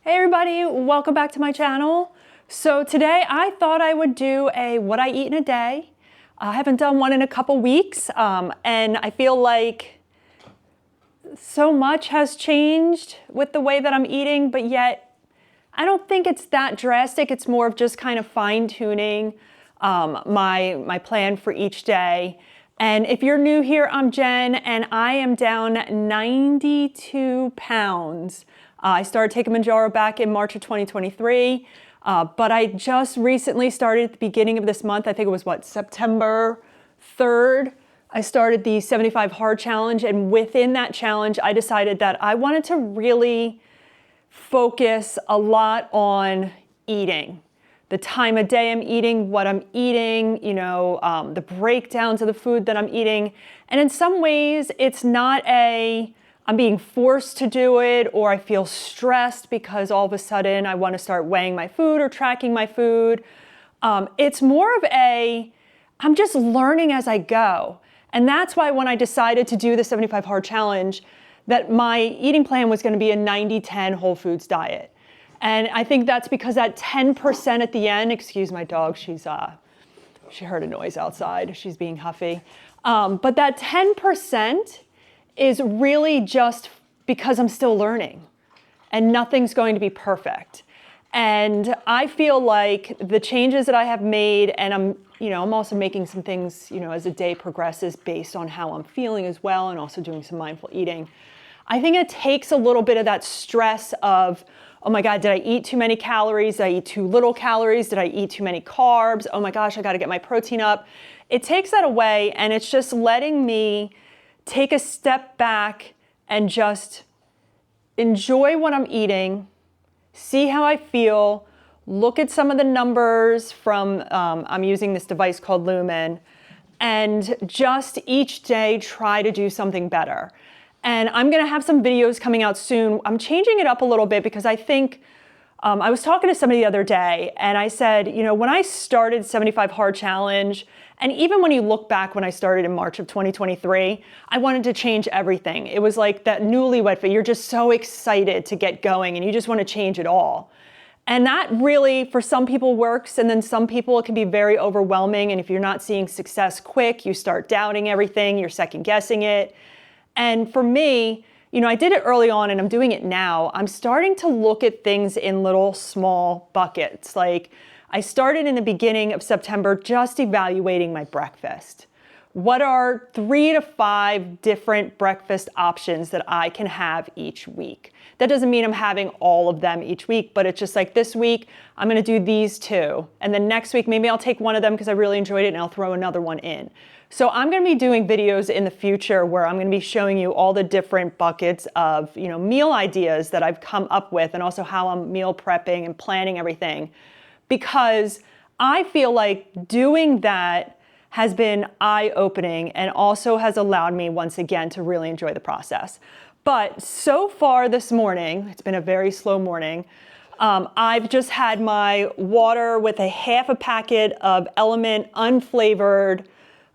Hey everybody, welcome back to my channel. So today I thought I would do a what I eat in a day. I haven't done one in a couple weeks and I feel like so much has changed with the way that I'm eating, but yet I don't think it's that drastic. It's more of just kind of fine-tuning my plan for each day. And if you're new here, I'm Jen and I am down 92 pounds. I started taking Mounjaro back in March of 2023, but I just recently started at the beginning of this month. I think it was September 3rd. I started the 75 hard challenge, and within that challenge, I decided that I wanted to really focus a lot on eating. The time of day I'm eating, what I'm eating, the breakdowns of the food that I'm eating. And in some ways, it's not I'm being forced to do it, or I feel stressed because all of a sudden I want to start weighing my food or tracking my food. It's more of I'm just learning as I go. And that's why when I decided to do the 75 hard challenge, that my eating plan was going to be a 90-10 whole foods diet. And I think that's because that 10% at the end, excuse my dog, she heard a noise outside. She's being huffy. But that 10% is really just because I'm still learning and nothing's going to be perfect. And I feel like the changes that I have made, and I'm also making some things, as the day progresses based on how I'm feeling as well, and also doing some mindful eating. I think it takes a little bit of that stress of, oh my God, did I eat too many calories? Did I eat too little calories? Did I eat too many carbs? Oh my gosh, I got to get my protein up. It takes that away, and it's just letting me take a step back and just enjoy what I'm eating, see how I feel, look at some of the numbers from, I'm using this device called Lumen, and just each day try to do something better. And I'm gonna have some videos coming out soon. I'm changing it up a little bit because I think, I was talking to somebody the other day and I said, when I started 75 Hard Challenge, and even when you look back when I started in March of 2023, I wanted to change everything. It was like that newlywed phase. You're just so excited to get going and you just want to change it all. And that really, for some people, works. And then some people, it can be very overwhelming. And if you're not seeing success quick, you start doubting everything, you're second guessing it. And for me, I did it early on and I'm doing it now. I'm starting to look at things in little small buckets. Like I started in the beginning of September just evaluating my breakfast. What are 3 to 5 different breakfast options that I can have each week? That doesn't mean I'm having all of them each week, but it's just like this week, I'm gonna do these 2. And then next week, maybe I'll take one of them because I really enjoyed it and I'll throw another one in. So I'm gonna be doing videos in the future where I'm gonna be showing you all the different buckets of meal ideas that I've come up with, and also how I'm meal prepping and planning everything. Because I feel like doing that has been eye-opening and also has allowed me once again to really enjoy the process. But so far this morning, it's been a very slow morning, I've just had my water with a half a packet of Element unflavored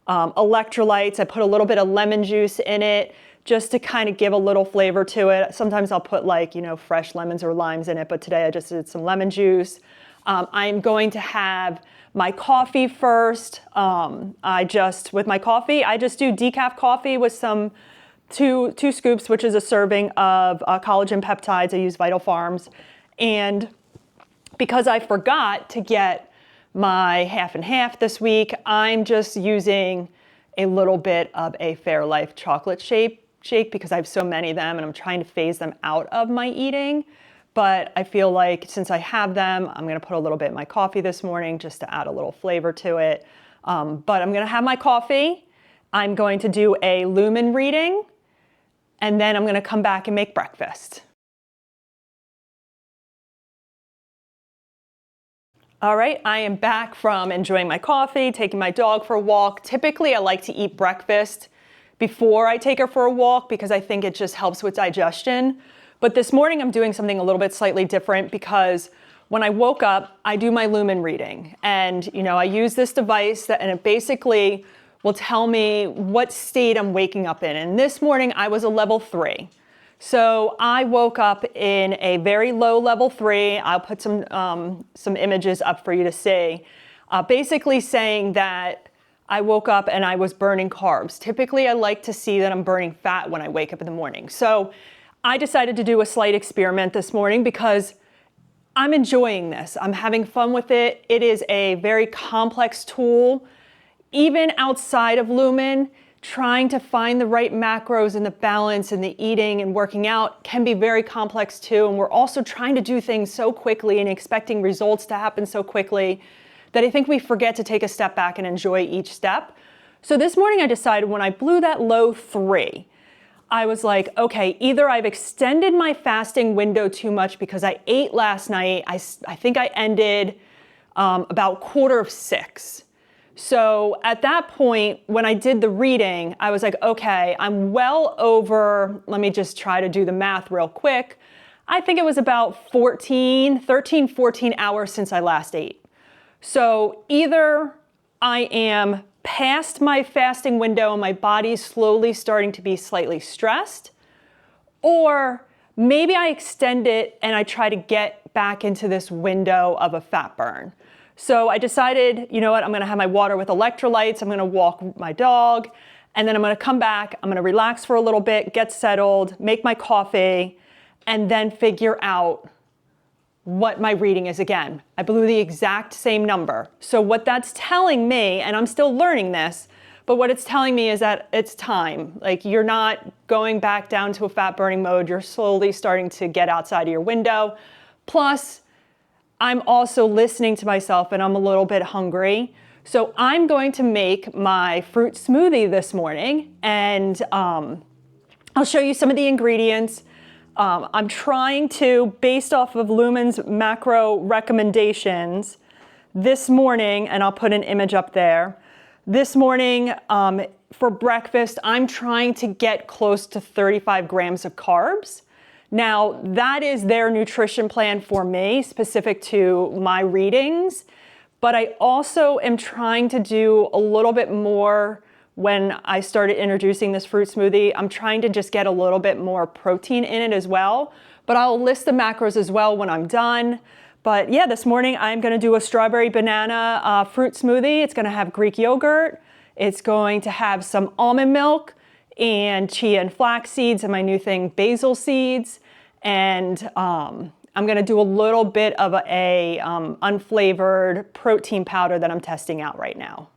electrolytes. I put a little bit of lemon juice in it just to kind of give a little flavor to it. Sometimes I'll put fresh lemons or limes in it, but today I just did some lemon juice. I'm going to have my coffee first. With my coffee, I just do decaf coffee with some two scoops, which is a serving of collagen peptides. I use Vital Farms. And because I forgot to get my half and half this week, I'm just using a little bit of a Fairlife chocolate shake because I have so many of them and I'm trying to phase them out of my eating. But I feel like since I have them, I'm gonna put a little bit in my coffee this morning just to add a little flavor to it. But I'm gonna have my coffee. I'm going to do a Lumen reading, and then I'm gonna come back and make breakfast. All right, I am back from enjoying my coffee, taking my dog for a walk. Typically, I like to eat breakfast before I take her for a walk because I think it just helps with digestion. But this morning, I'm doing something a little bit slightly different because when I woke up, I do my Lumen reading. And, I use this device and it basically will tell me what state I'm waking up in. And this morning, I was a level 3. So I woke up in a very low level 3. I'll put some images up for you to see. Basically saying that I woke up and I was burning carbs. Typically, I like to see that I'm burning fat when I wake up in the morning. So I decided to do a slight experiment this morning because I'm enjoying this. I'm having fun with it. It is a very complex tool. Even outside of Lumen, trying to find the right macros and the balance and the eating and working out can be very complex too. And we're also trying to do things so quickly and expecting results to happen so quickly that I think we forget to take a step back and enjoy each step. So this morning I decided when I blew that low 3, I was like, okay, either I've extended my fasting window too much because I ate last night. I think I ended about 5:45. So at that point, when I did the reading, I was like, okay, I'm well over, let me just try to do the math real quick. I think it was about 13, 14 hours since I last ate. So either I am past my fasting window and my body's slowly starting to be slightly stressed, or maybe I extend it and I try to get back into this window of a fat burn. So I decided, you know what, I'm gonna have my water with electrolytes, I'm gonna walk my dog, and then I'm gonna come back, I'm gonna relax for a little bit, get settled, make my coffee, and then figure out what my reading is again. I blew the exact same number. So what that's telling me, and I'm still learning this, but what it's telling me is that it's time. Like you're not going back down to a fat burning mode, you're slowly starting to get outside of your window. Plus, I'm also listening to myself and I'm a little bit hungry. So I'm going to make my fruit smoothie this morning and I'll show you some of the ingredients. I'm trying to, based off of Lumen's macro recommendations this morning, and I'll put an image up there. This morning for breakfast, I'm trying to get close to 35 grams of carbs. Now, that is their nutrition plan for me, specific to my readings, but I also am trying to do a little bit more when I started introducing this fruit smoothie. I'm trying to just get a little bit more protein in it as well, but I'll list the macros as well when I'm done. But yeah, this morning I'm gonna do a strawberry banana fruit smoothie. It's gonna have Greek yogurt. It's going to have some almond milk and chia and flax seeds, and my new thing, basil seeds. And I'm gonna do a little bit of a unflavored protein powder that I'm testing out right now.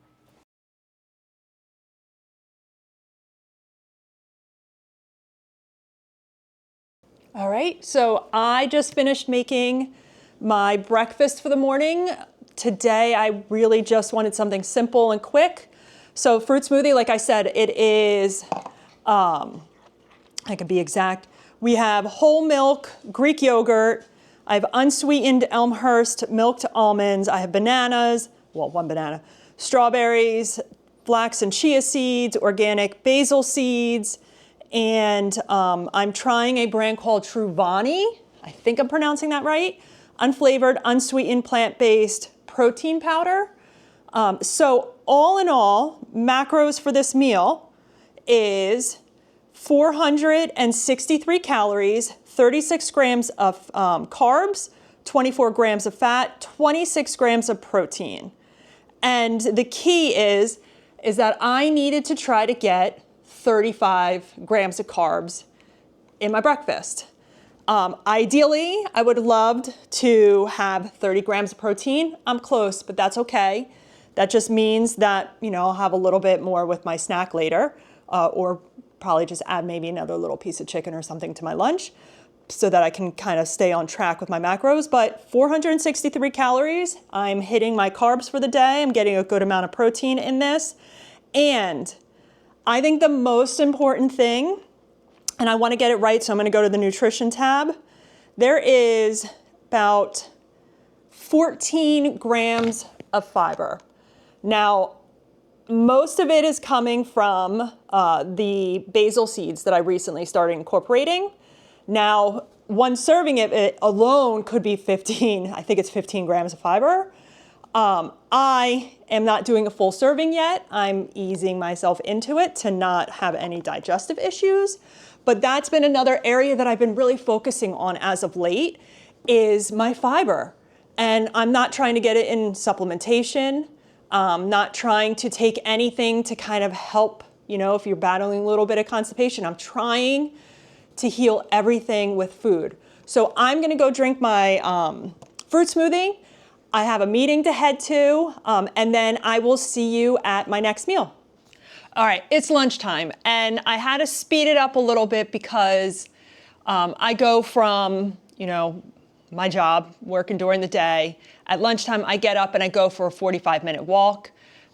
All right, so I just finished making my breakfast for the morning. Today, I really just wanted something simple and quick. So fruit smoothie, like I said, it is, I can be exact. We have whole milk, Greek yogurt. I have unsweetened Elmhurst milked almonds. I have bananas, well, one banana, strawberries, flax and chia seeds, organic basil seeds, and I'm trying a brand called Truvani. I think I'm pronouncing that right. Unflavored, unsweetened, plant-based protein powder. So all in all, macros for this meal is 463 calories, 36 grams of carbs, 24 grams of fat, 26 grams of protein. And the key is that I needed to try to get 35 grams of carbs in my breakfast. Ideally, I would have loved to have 30 grams of protein. I'm close, but that's okay. That just means that, you know, I'll have a little bit more with my snack later, or probably just add maybe another little piece of chicken or something to my lunch so that I can kind of stay on track with my macros. But 463 calories, I'm hitting my carbs for the day. I'm getting a good amount of protein in this. And I think the most important thing, and I want to get it right, so I'm going to go to the nutrition tab. There is about 14 grams of fiber. Now, most of it is coming from the basil seeds that I recently started incorporating. Now, one serving of it alone could be 15, I think it's 15 grams of fiber. I am not doing a full serving yet. I'm easing myself into it to not have any digestive issues. But that's been another area that I've been really focusing on as of late is my fiber. And I'm not trying to get it in supplementation, not trying to take anything to kind of help, you know, if you're battling a little bit of constipation. I'm trying to heal everything with food. So I'm gonna go drink my fruit smoothie. I have a meeting to head to, and then I will see you at my next meal. All right, it's lunchtime, and I had to speed it up a little bit because I go from, you know, my job, working during the day. At lunchtime, I get up and I go for a 45-minute walk.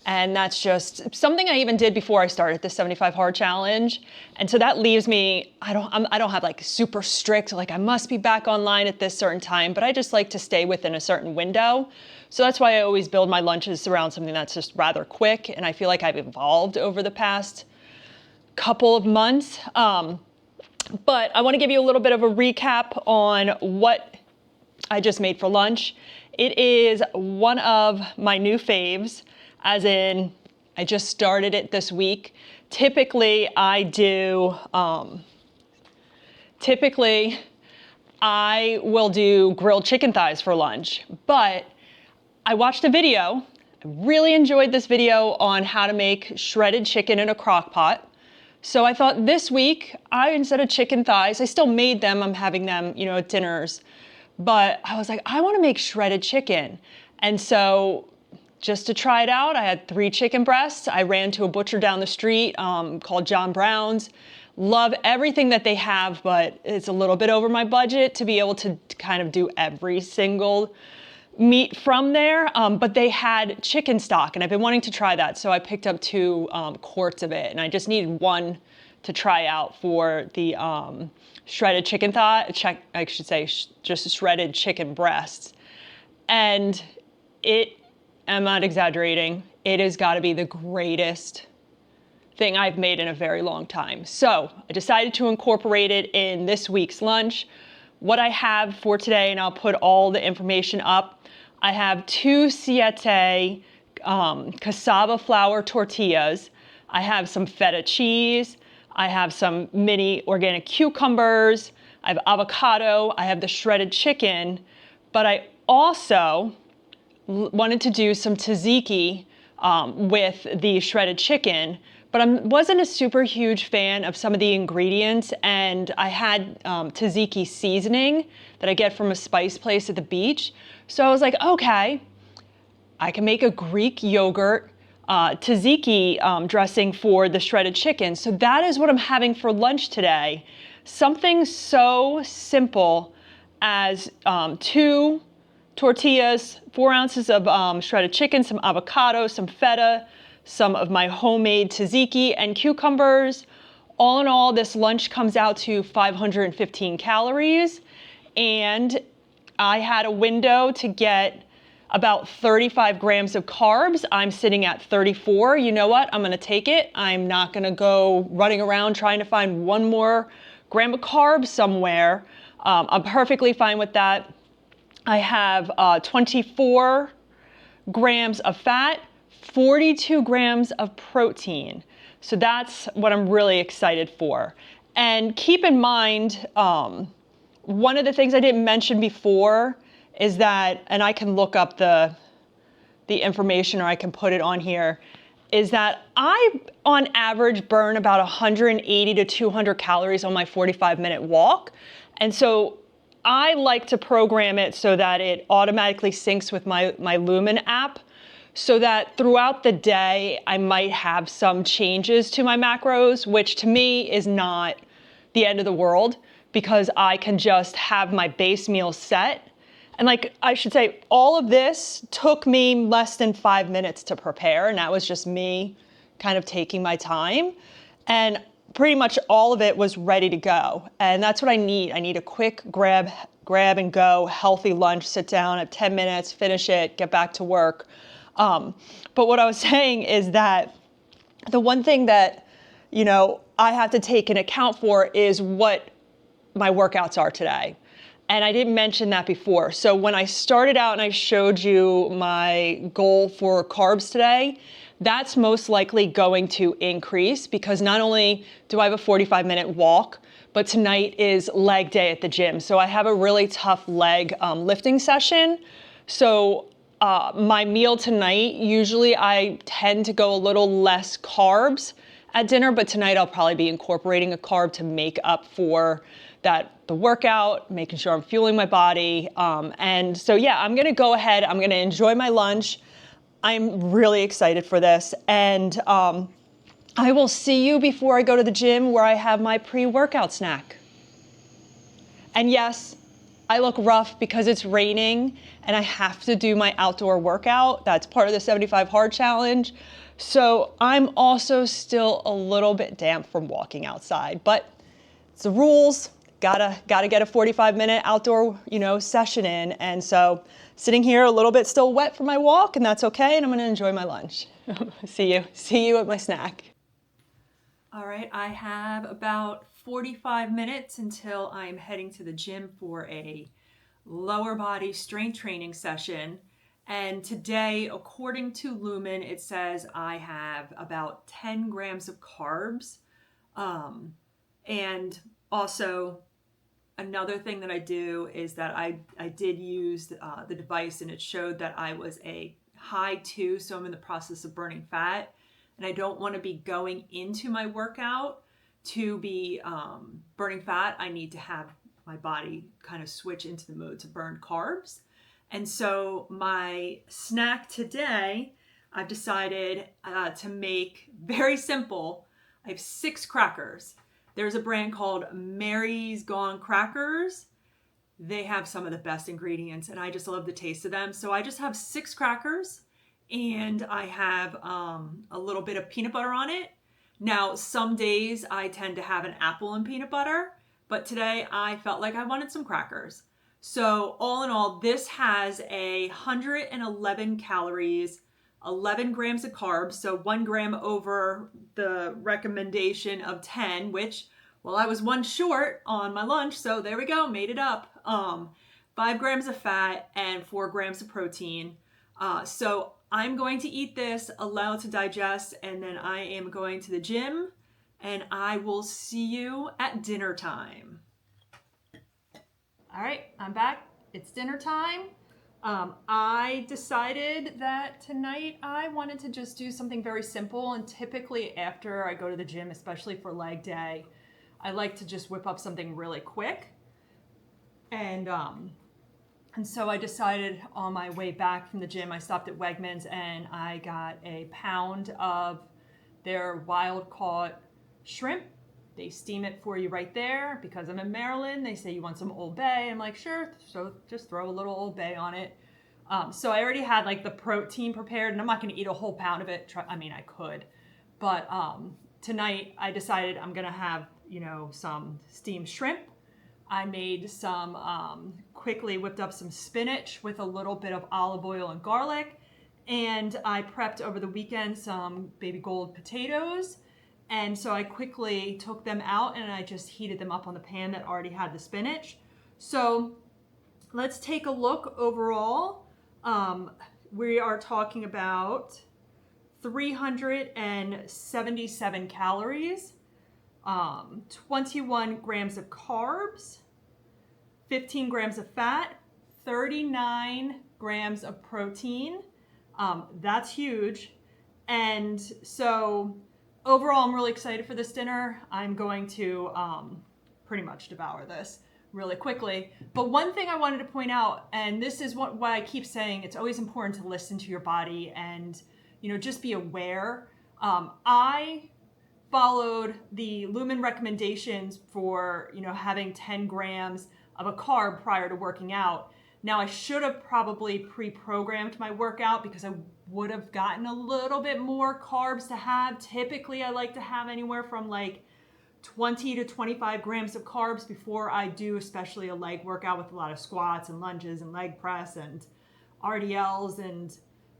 And that's just something I even did before I started the 75 Hard Challenge. And so that leaves me, I don't have like super strict, like I must be back online at this certain time, but I just like to stay within a certain window. So that's why I always build my lunches around something that's just rather quick. And I feel like I've evolved over the past couple of months. But I want to give you a little bit of a recap on what I just made for lunch. It is one of my new faves. As in, I just started it this week. Typically, I will do grilled chicken thighs for lunch, but I watched a video. I really enjoyed this video on how to make shredded chicken in a crock pot. So I thought this week, instead of chicken thighs, I still made them. I'm having them, you know, at dinners. But I was like, I want to make shredded chicken. And so just to try it out, I had 3 chicken breasts. I ran to a butcher down the street called John Brown's. Love everything that they have, but it's a little bit over my budget to be able to kind of do every single meat from there. But they had chicken stock, and I've been wanting to try that. So I picked up 2 quarts of it, and I just needed 1 to try out for the shredded chicken thigh, I should say just shredded chicken breasts. And I'm not exaggerating, it has got to be the greatest thing I've made in a very long time. So I decided to incorporate it in this week's lunch. What I have for today, and I'll put all the information up, I have 2 Siete cassava flour tortillas. I have some feta cheese. I have some mini organic cucumbers. I have avocado. I have the shredded chicken. But I also wanted to do some tzatziki with the shredded chicken, but I wasn't a super huge fan of some of the ingredients, and I had tzatziki seasoning that I get from a spice place at the beach. So I was like, okay, I can make a Greek yogurt tzatziki dressing for the shredded chicken. So that is what I'm having for lunch today. Something so simple as 2 tortillas, 4 ounces of shredded chicken, some avocado, some feta, some of my homemade tzatziki and cucumbers. All in all, this lunch comes out to 515 calories. And I had a window to get about 35 grams of carbs. I'm sitting at 34. You know what? I'm gonna take it. I'm not gonna go running around trying to find 1 more gram of carbs somewhere. I'm perfectly fine with that. I have 24 grams of fat, 42 grams of protein. So that's what I'm really excited for. And keep in mind, one of the things I didn't mention before is that, and I can look up the information or I can put it on here, is that I, on average, burn about 180 to 200 calories on my 45-minute walk. And so I like to program it so that it automatically syncs with my Lumen app, so that throughout the day, I might have some changes to my macros, which to me is not the end of the world, because I can just have my base meal set. And like I should say, all of this took me less than 5 minutes to prepare, and that was just me kind of taking my time. And pretty much all of it was ready to go. And that's what I need. I need a quick grab and go, healthy lunch, sit down at 10 minutes, finish it, get back to work. But what I was saying is that the one thing that, you know, I have to take into account for is what my workouts are today. And I didn't mention that before. So when I started out and I showed you my goal for carbs today, that's most likely going to increase, because not only do I have a 45-minute walk, but tonight is leg day at the gym. So I have a really tough leg lifting session. So my meal tonight, usually I tend to go a little less carbs at dinner, but tonight I'll probably be incorporating a carb to make up for the workout, making sure I'm fueling my body. And so yeah, I'm gonna go ahead, I'm gonna enjoy my lunch. I'm really excited for this. And I will see you before I go to the gym where I have my pre-workout snack. And yes, I look rough because it's raining and I have to do my outdoor workout. That's part of the 75 hard challenge. So I'm also still a little bit damp from walking outside, but it's the rules. Gotta get a 45-minute outdoor, session in. And so sitting here a little bit still wet from my walk, and that's okay. And I'm gonna enjoy my lunch. See you at my snack. All right, I have about 45 minutes until I'm heading to the gym for a lower body strength training session. And today, according to Lumen, it says I have about 10 grams of carbs. And also, another thing that I do is that I did use the device, and it showed that I was a high 2, so I'm in the process of burning fat. And I don't want to be going into my workout to be burning fat. I need to have my body kind of switch into the mode to burn carbs. And so my snack today, I've decided to make very simple. I have 6 crackers. There's a brand called Mary's Gone Crackers. They have some of the best ingredients and I just love the taste of them. So I just have 6 crackers. And I have a little bit of peanut butter on it. Now, some days I tend to have an apple and peanut butter, but today I felt like I wanted some crackers. So all in all, this has 111 calories, 11 grams of carbs, so 1 gram over the recommendation of 10, which, well, I was 1 short on my lunch, so there we go, made it up. 5 grams of fat and 4 grams of protein. So I'm going to eat this, allow it to digest, and then I am going to the gym, and I will see you at dinner time. All right, I'm back. It's dinner time. I decided that tonight I wanted to just do something very simple, and typically after I go to the gym, especially for leg day, I like to just whip up something really quick. And so I decided on my way back from the gym, I stopped at Wegmans and I got a pound of their wild caught shrimp. They steam it for you right there. Because I'm in Maryland, they say you want some Old Bay. I'm like, sure, so just throw a little Old Bay on it. So I already had like the protein prepared, and I'm not gonna eat a whole pound of it. I mean, I could, but tonight I decided I'm gonna have, some steamed shrimp. I made some, quickly whipped up some spinach with a little bit of olive oil and garlic. And I prepped over the weekend some baby gold potatoes. And so I quickly took them out and I just heated them up on the pan that already had the spinach. So let's take a look overall. We are talking about 377 calories. 21 grams of carbs, 15 grams of fat, 39 grams of protein. That's huge. And so overall, I'm really excited for this dinner. I'm going to pretty much devour this really quickly. But one thing I wanted to point out, and this is why I keep saying it's always important to listen to your body and, just be aware. I followed the Lumen recommendations for, having 10 grams of a carb prior to working out. Now I should have probably pre-programmed my workout because I would have gotten a little bit more carbs to have. Typically I like to have anywhere from like 20 to 25 grams of carbs before I do, especially a leg workout with a lot of squats and lunges and leg press and RDLs and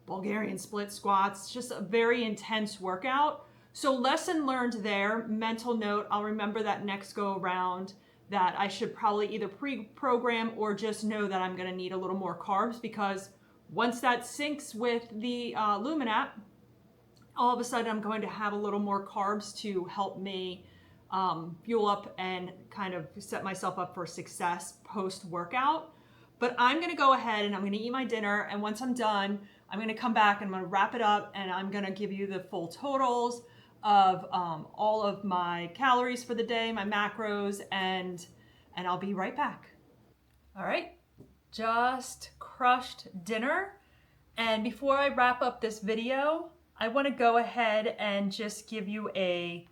Bulgarian split squats. Just a very intense workout. So lesson learned there, mental note, I'll remember that next go around that I should probably either pre-program or just know that I'm gonna need a little more carbs, because once that syncs with the Lumen app, all of a sudden I'm going to have a little more carbs to help me fuel up and kind of set myself up for success post-workout. But I'm gonna go ahead and I'm gonna eat my dinner, and once I'm done, I'm gonna come back and I'm gonna wrap it up, and I'm gonna give you the full totals of all of my calories for the day, my macros, and I'll be right back. All right, just crushed dinner. And before I wrap up this video, I wanna go ahead and just give you a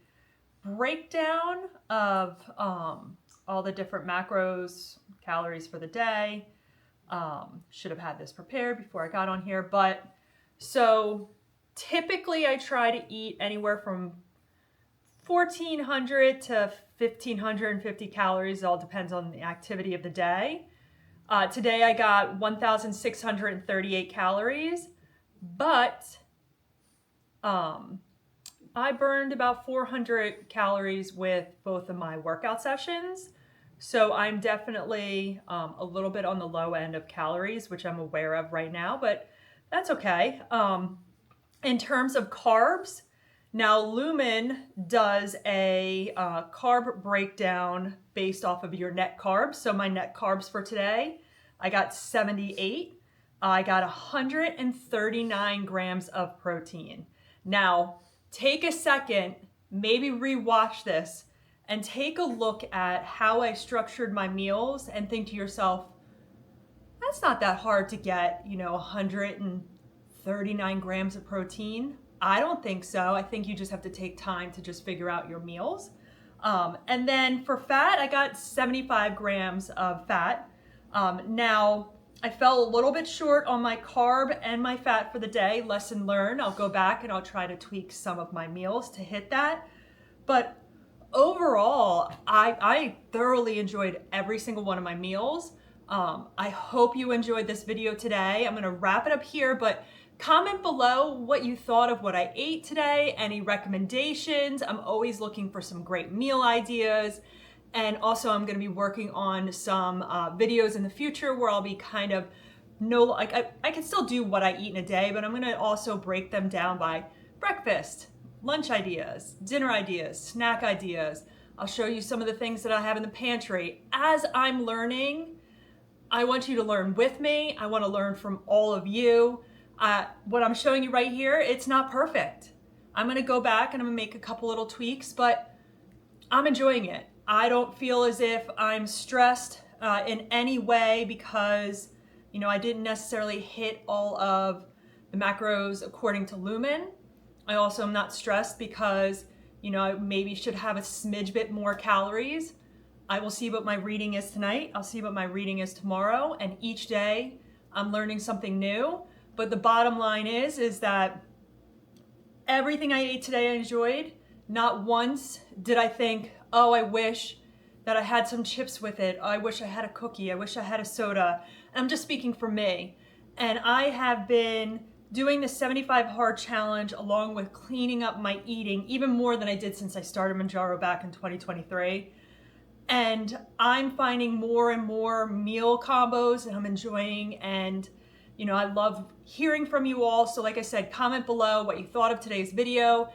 breakdown of all the different macros, calories for the day. Should have had this prepared before I got on here, but so typically I try to eat anywhere from 1,400 to 1,550 calories. It all depends on the activity of the day. Today I got 1,638 calories, but I burned about 400 calories with both of my workout sessions. So I'm definitely a little bit on the low end of calories, which I'm aware of right now, but that's okay. In terms of carbs, now Lumen does a carb breakdown based off of your net carbs. So my net carbs for today, I got 78. I got 139 grams of protein. Now, take a second, maybe rewatch this, and take a look at how I structured my meals and think to yourself, that's not that hard to get, 139 grams of protein. I don't think so. I think you just have to take time to just figure out your meals. And then for fat, I got 75 grams of fat. Now, I fell a little bit short on my carb and my fat for the day. Lesson learned. I'll go back and I'll try to tweak some of my meals to hit that. But overall, I thoroughly enjoyed every single one of my meals. I hope you enjoyed this video today. I'm going to wrap it up here, but comment below what you thought of what I ate today, any recommendations. I'm always looking for some great meal ideas. And also I'm going to be working on some videos in the future where I'll be kind of, I can still do what I eat in a day, but I'm going to also break them down by breakfast, lunch ideas, dinner ideas, snack ideas. I'll show you some of the things that I have in the pantry. As I'm learning, I want you to learn with me. I want to learn from all of you. What I'm showing you right here, it's not perfect. I'm going to go back and I'm going to make a couple little tweaks, but I'm enjoying it. I don't feel as if I'm stressed in any way because, I didn't necessarily hit all of the macros according to Lumen. I also am not stressed because, I maybe should have a smidge bit more calories. I will see what my reading is tonight. I'll see what my reading is tomorrow. And each day I'm learning something new. But the bottom line is that everything I ate today I enjoyed. Not once did I think, oh, I wish that I had some chips with it. Oh, I wish I had a cookie. I wish I had a soda. And I'm just speaking for me. And I have been doing the 75 hard challenge along with cleaning up my eating even more than I did since I started Mounjaro back in 2023. And I'm finding more and more meal combos that I'm enjoying. And, I love hearing from you all. So like I said, comment below what you thought of today's video.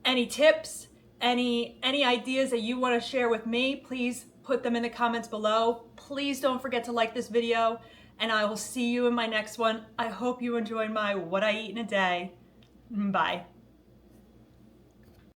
Any tips, any ideas that you want to share with me, please put them in the comments below. Please don't forget to like this video, and I will see you in my next one. I hope you enjoyed my what I eat in a day. Bye.